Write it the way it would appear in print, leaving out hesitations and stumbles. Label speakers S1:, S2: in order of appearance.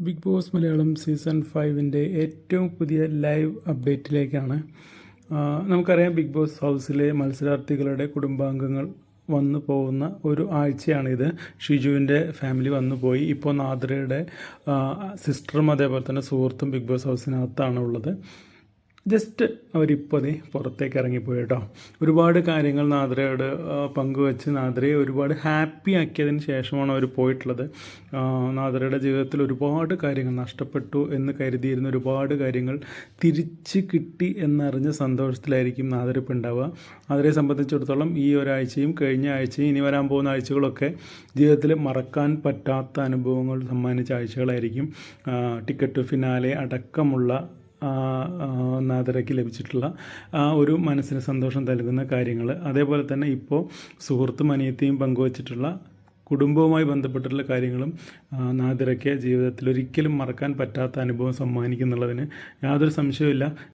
S1: Big boss Malayalam season 5 ഏറ്റവും പുതിയ live അപ്ഡേറ്റിലേക്കാണ്. നമുക്കറിയാം, ബിഗ് ബോസ് ഹൗസിലെ മത്സരാർത്ഥികളുടെ കുടുംബാംഗങ്ങൾ വന്നു പോകുന്ന ഒരു ആഴ്ചയാണിത്. ഷിജുവിൻ്റെ ഫാമിലി വന്നു പോയി. ഇപ്പോൾ നാദ്രയുടെ സിസ്റ്ററും അതേപോലെ തന്നെ സുഹൃത്തും ബിഗ് ബോസ് ഹൗസിനകത്താണ് ഉള്ളത്. ജസ്റ്റ് അവരിപ്പോൾ പുറത്തേക്ക് ഇറങ്ങിപ്പോയി കേട്ടോ. ഒരുപാട് കാര്യങ്ങൾ നാദ്രയോട് പങ്കുവെച്ച് നാദ്രയെ ഒരുപാട് ഹാപ്പി ആക്കിയതിന് ശേഷമാണ് അവർ പോയിട്ടുള്ളത്. നാദ്രയുടെ ജീവിതത്തിൽ ഒരുപാട് കാര്യങ്ങൾ നഷ്ടപ്പെട്ടു എന്ന് കരുതിയിരുന്ന ഒരുപാട് കാര്യങ്ങൾ തിരിച്ച് കിട്ടി എന്നറിഞ്ഞ സന്തോഷത്തിലായിരിക്കും നാദ്ര ഇപ്പോൾ ഉണ്ടാവുക. നാദ്രയെ സംബന്ധിച്ചിടത്തോളം ഈ ഒരാഴ്ചയും കഴിഞ്ഞ ആഴ്ചയും ഇനി വരാൻ പോകുന്ന ആഴ്ചകളൊക്കെ ജീവിതത്തിൽ മറക്കാൻ പറ്റാത്ത അനുഭവങ്ങൾ സമ്മാനിച്ച ആഴ്ചകളായിരിക്കും. ടിക്കറ്റ് ടു ഫിനാലെ അടക്കമുള്ള നാദരയ്ക്ക് ലഭിച്ചിട്ടുള്ള ഒരു മനസ്സിന് സന്തോഷം നൽകുന്ന കാര്യങ്ങൾ, അതേപോലെ തന്നെ ഇപ്പോൾ സുഹൃത്തും അനിയത്തിയും പങ്കുവച്ചിട്ടുള്ള കുടുംബവുമായി ബന്ധപ്പെട്ടിട്ടുള്ള കാര്യങ്ങളും നാദിറയ്ക്ക് ജീവിതത്തിൽ ഒരിക്കലും മറക്കാൻ പറ്റാത്ത അനുഭവം സമ്മാനിക്കുന്നുള്ളതിന് യാതൊരു സംശയവുമില്ല.